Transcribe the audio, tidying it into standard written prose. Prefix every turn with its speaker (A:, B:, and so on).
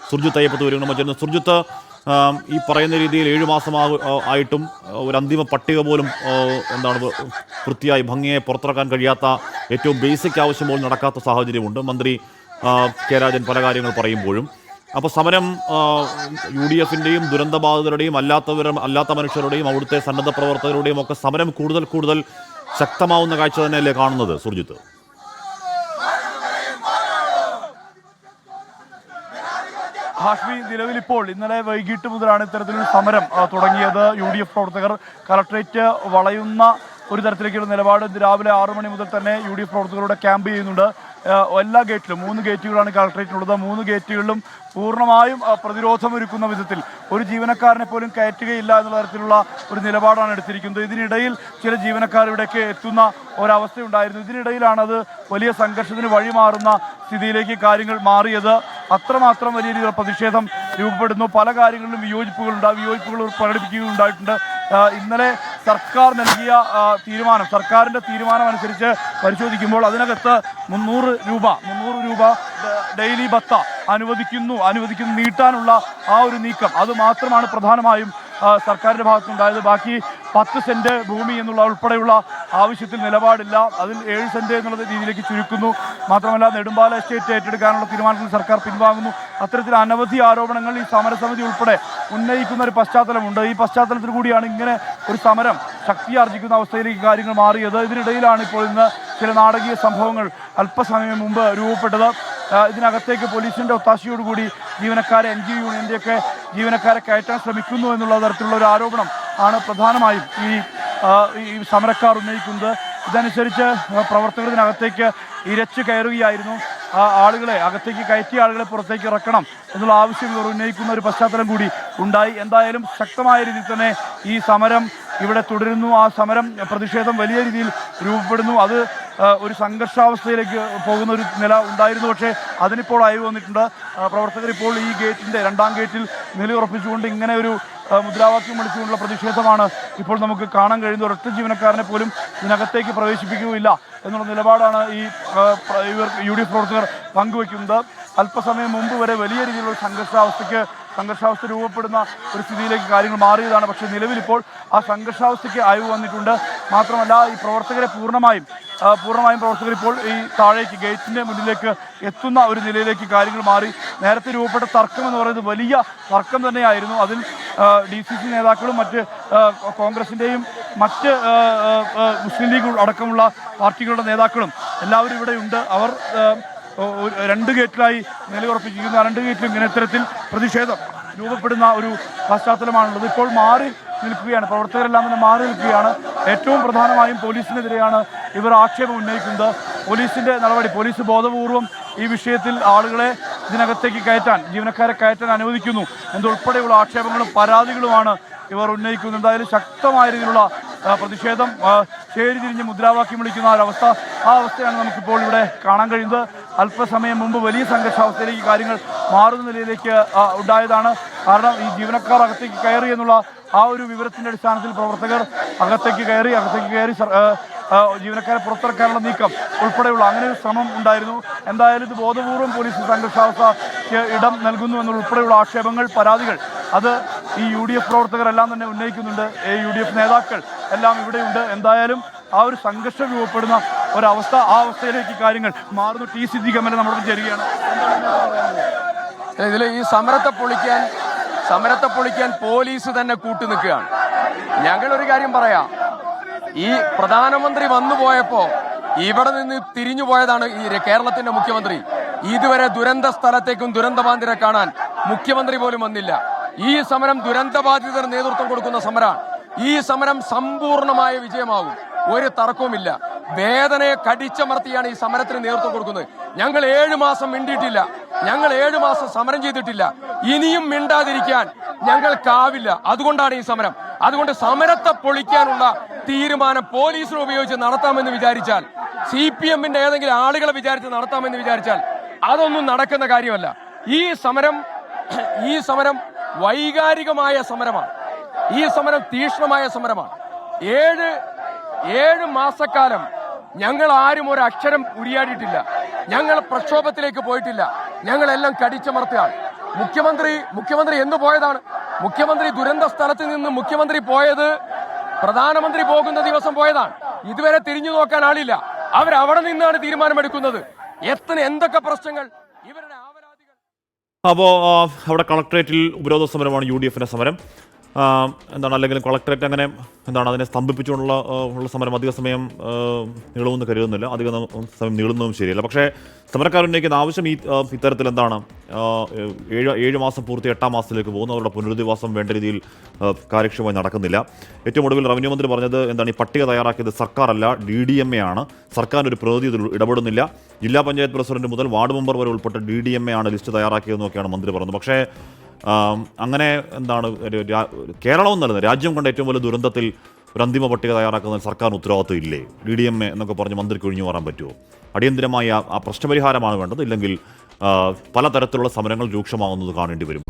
A: സുർജിത്ത് അയ്യപ്പത്ത് വരുന്നു. സുർജിത്ത്, ഈ പറയുന്ന രീതിയിൽ 7 മാസം ആയിട്ടും ഒരു അന്തിമ പട്ടിക പോലും വൃത്തിയായി ഭംഗിയായി പുറത്തിറക്കാൻ കഴിയാത്ത ഏറ്റവും ബേസിക് ആവശ്യം പോലും നടക്കാത്ത സാഹചര്യമുണ്ട്. മന്ത്രി കെ രാജൻ പല കാര്യങ്ങൾ പറയുമ്പോഴും. അപ്പോൾ സമരം UDFിൻ്റെയും ദുരന്തബാധിതരുടെയും അല്ലാത്ത മനുഷ്യരുടെയും അവിടുത്തെ സന്നദ്ധ പ്രവർത്തകരുടെയും ഒക്കെ സമരം കൂടുതൽ ശക്തമാവുന്ന കാഴ്ച തന്നെയല്ലേ കാണുന്നത് സുർജിത്ത്?
B: ഹാഷ്മി, നിലവിലിപ്പോൾ ഇന്നലെ വൈകിട്ട് മുതലാണ് ഇത്തരത്തിലൊരു സമരം തുടങ്ങിയത്. UDF പ്രവർത്തകർ കളക്ട്രേറ്റ് വളയുന്ന ഒരു തരത്തിലേക്കുള്ള നിലപാട് രാവിലെ 6 മണി മുതൽ തന്നെ UDF പ്രവർത്തകരുടെ ക്യാമ്പ് ചെയ്യുന്നുണ്ട്. എല്ലാ ഗേറ്റിലും 3 ഗേറ്റുകളാണ് കളക്ട്രേറ്റിനുള്ളത്. 3 ഗേറ്റുകളിലും പൂർണ്ണമായും പ്രതിരോധമൊരുക്കുന്ന വിധത്തിൽ ഒരു ജീവനക്കാരനെ പോലും കയറ്റുകയില്ല എന്നുള്ള തരത്തിലുള്ള ഒരു നിലപാടാണ് എടുത്തിരിക്കുന്നത്. ഇതിനിടയിൽ ചില ജീവനക്കാർ ഇവിടേക്ക് എത്തുന്ന ഒരവസ്ഥയുണ്ടായിരുന്നു. ഇതിനിടയിലാണ് അത് വലിയ സംഘർഷത്തിന് വഴിമാറുന്ന സ്ഥിതിയിലേക്ക് കാര്യങ്ങൾ മാറിയത്. അത്രമാത്രം വലിയ രീതിയിലുള്ള പ്രതിഷേധം രൂപപ്പെടുന്നു. പല കാര്യങ്ങളിലും വിയോജിപ്പുകൾ പ്രകടിപ്പിക്കുകയുണ്ടായിട്ടുണ്ട്. ഇന്നലെ സർക്കാർ നൽകിയ സർക്കാരിൻ്റെ തീരുമാനം അനുസരിച്ച് പരിശോധിക്കുമ്പോൾ അതിനകത്ത് 300 രൂപ ഡെയിലി ഭത്ത അനുവദിക്കുന്നു നീട്ടാനുള്ള ആ ഒരു നീക്കം, അത് മാത്രമാണ് പ്രധാനമായും സർക്കാരിൻ്റെ ഭാഗത്തുനിന്നുണ്ടായത്. ബാക്കി 10 സെന്റ് ഭൂമി എന്നുള്ള ഉൾപ്പെടെയുള്ള ആവശ്യത്തിൽ നിലപാടില്ല. അതിൽ 7 സെന്റ് എന്നുള്ള രീതിയിലേക്ക് ചുരുക്കുന്നു. മാത്രമല്ല, നെടുമ്പാല എസ്റ്റേറ്റ് ഏറ്റെടുക്കാനുള്ള തീരുമാനത്തിൽ സർക്കാർ പിൻവാങ്ങുന്നു. അത്തരത്തിൽ അനവധി ആരോപണങ്ങൾ ഈ സമരസമിതി ഉൾപ്പെടെ ഉന്നയിക്കുന്ന ഒരു പശ്ചാത്തലമുണ്ട്. ഈ പശ്ചാത്തലത്തിൽ കൂടിയാണ് ഇങ്ങനെ ഒരു സമരം ശക്തിയാർജിക്കുന്ന അവസ്ഥയിലേക്ക് കാര്യങ്ങൾ മാറിയത്. ഇതിനിടയിലാണ് ഇപ്പോൾ ഇന്ന് ചില നാടകീയ സംഭവങ്ങൾ അല്പസമയം മുമ്പ് രൂപപ്പെട്ടത്. ഇതിനകത്തേക്ക് പോലീസിൻ്റെ ഒത്താശയോടുകൂടി ജീവനക്കാരെ NGO യൂണിയൻ്റെയൊക്കെ ജീവനക്കാരെ കയറ്റാൻ ശ്രമിക്കുന്നു എന്നുള്ള തരത്തിലുള്ള ഒരു ആരോപണം ആണ് പ്രധാനമായും ഈ സമരക്കാർ ഉന്നയിക്കുന്നത്. ഇതനുസരിച്ച് പ്രവർത്തകർ ഇതിനകത്തേക്ക് ഇരച്ചു കയറുകയായിരുന്നു. ആളുകളെ അകത്തേക്ക് കയറ്റിയ ആളുകളെ പുറത്തേക്ക് ഇറക്കണം എന്നുള്ള ആവശ്യം ഇവർ ഉന്നയിക്കുന്ന ഒരു പശ്ചാത്തലം കൂടി ഉണ്ടായി. എന്തായാലും ശക്തമായ രീതിയിൽ തന്നെ ഈ സമരം ഇവിടെ തുടരുന്നു. ആ സമരം പ്രതിഷേധം വലിയ രീതിയിൽ രൂപപ്പെടുന്നു. അത് ഒരു സംഘർഷാവസ്ഥയിലേക്ക് പോകുന്ന ഒരു നില ഉണ്ടായിരുന്നു. പക്ഷേ അതിനിപ്പോൾ അയവ് വന്നിട്ടുണ്ട്. പ്രവർത്തകർ ഇപ്പോൾ ഈ ഗേറ്റിൻ്റെ 2ാം ഗേറ്റിൽ നിലയുറപ്പിച്ചുകൊണ്ട് ഇങ്ങനെ ഒരു മുദ്രാവാക്യം വിളിച്ചുകൊണ്ടുള്ള പ്രതിഷേധമാണ് ഇപ്പോൾ നമുക്ക് കാണാൻ കഴിയുന്നത്. ഒരൊറ്റ ജീവനക്കാരനെ പോലും ഇതിനകത്തേക്ക് പ്രവേശിപ്പിക്കുകയില്ല എന്നുള്ള നിലപാടാണ് ഈ UDF പ്രവർത്തകർ പങ്കുവയ്ക്കുന്നത്. അല്പസമയം മുമ്പ് വരെ വലിയ രീതിയിലുള്ള സംഘർഷാവസ്ഥ രൂപപ്പെടുന്ന ഒരു സ്ഥിതിയിലേക്ക് കാര്യങ്ങൾ മാറിയതാണ്. പക്ഷേ നിലവിലിപ്പോൾ ആ സംഘർഷാവസ്ഥയ്ക്ക് അയവ് വന്നിട്ടുണ്ട്. മാത്രമല്ല, ഈ പ്രവർത്തകരെ പൂർണ്ണമായും പ്രവർത്തകർ ഇപ്പോൾ ഈ താഴേക്ക് ഗേറ്റിൻ്റെ മുന്നിലേക്ക് എത്തുന്ന ഒരു നിലയിലേക്ക് കാര്യങ്ങൾ മാറി. നേരത്തെ രൂപപ്പെട്ട തർക്കം എന്ന് പറയുന്നത് വലിയ തർക്കം തന്നെയായിരുന്നു. അതിൽ DCC നേതാക്കളും മറ്റ് കോൺഗ്രസിൻ്റെയും മറ്റ് മുസ്ലിം ലീഗ് അടക്കമുള്ള പാർട്ടികളുടെ നേതാക്കളും എല്ലാവരും ഇവിടെയുണ്ട്. അവർ 2 ഗേറ്റിലായി നിലയുറപ്പിച്ചിരിക്കുന്നു. 2 ഗേറ്റിലും ഇങ്ങനെ ഇത്തരത്തിൽ പ്രതിഷേധം രൂപപ്പെടുന്ന ഒരു പശ്ചാത്തലമാണുള്ളത്. ഇപ്പോൾ മാറി നിൽക്കുകയാണ്, പ്രവർത്തകരെല്ലാം തന്നെ മാറി നിൽക്കുകയാണ്. ഏറ്റവും പ്രധാനമായും പോലീസിനെതിരെയാണ് ഇവർ ആക്ഷേപം ഉന്നയിക്കുന്നത്. പോലീസിൻ്റെ നടപടി, പോലീസ് ബോധപൂർവം ഈ വിഷയത്തിൽ ആളുകളെ ഇതിനകത്തേക്ക് ജീവനക്കാരെ കയറ്റാൻ അനുവദിക്കുന്നു എന്നുൾപ്പെടെയുള്ള ആക്ഷേപങ്ങളും പരാതികളുമാണ് ഇവർ ഉന്നയിക്കുന്നത്. എന്തായാലും ശക്തമായ രീതിയിലുള്ള പ്രതിഷേധം, ചേരിതിരിഞ്ഞ് മുദ്രാവാക്യം വിളിക്കുന്ന ആ അവസ്ഥയാണ് നമുക്കിപ്പോൾ ഇവിടെ കാണാൻ കഴിയുന്നത്. അല്പസമയം മുമ്പ് വലിയ സംഘർഷാവസ്ഥയിലേക്ക് കാര്യങ്ങൾ മാറുന്ന നിലയിലേക്ക് ഉണ്ടായതാണ്. കാരണം ഈ ജീവനക്കാർ അകത്തേക്ക് കയറി എന്നുള്ള ആ ഒരു വിവരത്തിൻ്റെ അടിസ്ഥാനത്തിൽ പ്രവർത്തകർ അകത്തേക്ക് കയറി ജീവനക്കാരെ പുറത്തിറക്കാനുള്ള നീക്കം ഉൾപ്പെടെയുള്ള അങ്ങനെ ഒരു ശ്രമം ഉണ്ടായിരുന്നു. എന്തായാലും ഇത് ബോധപൂർവം പോലീസ് സംഘർഷാവസ്ഥയ്ക്ക് ഇടം നൽകുന്നു എന്നുൾപ്പെടെയുള്ള ആക്ഷേപങ്ങൾ, പരാതികൾ അത് ഈ UDF പ്രവർത്തകരെല്ലാം തന്നെ ഉന്നയിക്കുന്നുണ്ട്. UDF നേതാക്കൾ എല്ലാം ഇവിടെയുണ്ട്. എന്തായാലും ആ ഒരു സംഘർഷം രൂപപ്പെടുന്ന ഒരവസ്ഥ, ആ അവസ്ഥയിലേക്ക് കാര്യങ്ങൾ മാറുന്നു. ടി സിദ്ദീഖ് എം.എൽ.എ നമ്മളോട് ചേരുകയാണ്.
C: ഇതിൽ ഈ സമരത്തെ പൊളിക്കാൻ പോലീസ് തന്നെ കൂട്ടുനിൽക്കുകയാണ്. ഞങ്ങളൊരു കാര്യം പറയാം, ഈ പ്രധാനമന്ത്രി വന്നു പോയപ്പോ ഇവിടെ നിന്ന് തിരിഞ്ഞു പോയതാണ് ഈ കേരളത്തിന്റെ മുഖ്യമന്ത്രി. ഇതുവരെ ദുരന്ത സ്ഥലത്തേക്കും ദുരന്തബാധിതരെ കാണാൻ മുഖ്യമന്ത്രി പോലും വന്നില്ല. ഈ സമരം ദുരന്തബാധിതർ നേതൃത്വം കൊടുക്കുന്ന സമരമാണ്. ഈ സമരം സമ്പൂർണമായ വിജയമാകും, ഒരു തർക്കവുമില്ല. വേദനയെ കടിച്ചമർത്തിയാണ് ഈ സമരത്തിന് നേതൃത്വം കൊടുക്കുന്നത്. ഞങ്ങൾ 7 മാസം മിണ്ടിയിട്ടില്ല, ഞങ്ങൾ 7 മാസം സമരം ചെയ്തിട്ടില്ല. ഇനിയും മിണ്ടാതിരിക്കാൻ ഞങ്ങൾക്കാവില്ല. അതുകൊണ്ടാണ് ഈ സമരം. അതുകൊണ്ട് സമരത്തെ പൊളിക്കാനുള്ള തീരുമാനം പോലീസിനെ ഉപയോഗിച്ച് നടത്താമെന്ന് വിചാരിച്ചാൽ, CPM-ന്റെ ഏതെങ്കിലും ആളുകളെ വിചാരിച്ച് നടത്താമെന്ന് വിചാരിച്ചാൽ അതൊന്നും നടക്കുന്ന കാര്യമല്ല. ഈ സമരം വൈകാരികമായ സമരമാണ്. ഈ സമരം തീക്ഷ്ണമായ സമരമാണ്. 7 മാസക്കാലം ഞങ്ങൾ ആരും ഒരു അക്ഷരം ഉരിയാടിയിട്ടില്ല. ഞങ്ങൾ പ്രക്ഷോഭത്തിലേക്ക് പോയിട്ടില്ല. ഞങ്ങളെല്ലാം കടിച്ചമർത്തുകയാണ്. മുഖ്യമന്ത്രി എന്ന് പോയതാണ്? മുഖ്യമന്ത്രി ദുരന്ത സ്ഥലത്ത് നിന്ന് മുഖ്യമന്ത്രി പോയത് പ്രധാനമന്ത്രി പോകുന്ന ദിവസം പോയതാണ്. ഇതുവരെ തിരിഞ്ഞു നോക്കാൻ ആളില്ല. അവരവിടെ നിന്നാണ് തീരുമാനമെടുക്കുന്നത്. എന്തൊക്കെ പ്രശ്നങ്ങൾ ഇവരുടെ ആവലാതികൾ.
A: അപ്പോൾ അവിടെ കളക്ടറേറ്റിൽ ഉപരോധ സമരമാണ് UDF-ന്റെ സമരം. എന്താണ്, അല്ലെങ്കിൽ കളക്ടറേറ്റ് അങ്ങനെ എന്താണ് അതിനെ സ്തംഭിപ്പിച്ചുകൊണ്ടുള്ള ഉള്ള സമരം അധിക സമയം നീളുമെന്ന് കരുതുന്നില്ല. അധിക സമയം നീളുന്നതും ശരിയല്ല. പക്ഷേ സമരക്കാരുന്നയിക്കുന്ന ആവശ്യം ഇത്തരത്തിൽ എന്താണ്, 7 മാസം പൂർത്തി 8-ാം മാസത്തിലേക്ക് പോകുന്നു. അവരുടെ പുനരധിവാസം വേണ്ട രീതിയിൽ കാര്യക്ഷമമായി നടക്കുന്നില്ല. ഏറ്റവും ഒടുവിൽ റവന്യൂ മന്ത്രി പറഞ്ഞത് എന്താണ്, ഈ പട്ടിക തയ്യാറാക്കിയത് സർക്കാരല്ല, DDMA ആണ്. സർക്കാരിൻ്റെ ഒരു പ്രതിനിധി ഇതിൽ ഇടപെടുന്നില്ല. ജില്ലാ പഞ്ചായത്ത് പ്രസിഡന്റ് മുതൽ വാർഡ് മെമ്പർ വരെ ഉൾപ്പെട്ട DDMA ആണ് ലിസ്റ്റ് തയ്യാറാക്കിയതെന്നൊക്കെയാണ് മന്ത്രി പറഞ്ഞത്. പക്ഷേ അങ്ങനെ എന്താണ്, കേരളം എന്നല്ല രാജ്യം കണ്ട ഏറ്റവും വലിയ ദുരന്തത്തിൽ ഒരു അന്തിമ പട്ടിക തയ്യാറാക്കുന്നതിൽ സർക്കാരിന് ഉത്തരവാദിത്വം ഇല്ലേ? DDMA എന്നൊക്കെ പറഞ്ഞ് മന്ത്രിക്ക് ഒഴിഞ്ഞു മാറാൻ പറ്റുമോ? അടിയന്തരമായി ആ പ്രശ്നപരിഹാരമാണ് വേണ്ടത്. ഇല്ലെങ്കിൽ പലതരത്തിലുള്ള സമരങ്ങൾ രൂക്ഷമാകുന്നത് കാണേണ്ടി വരും.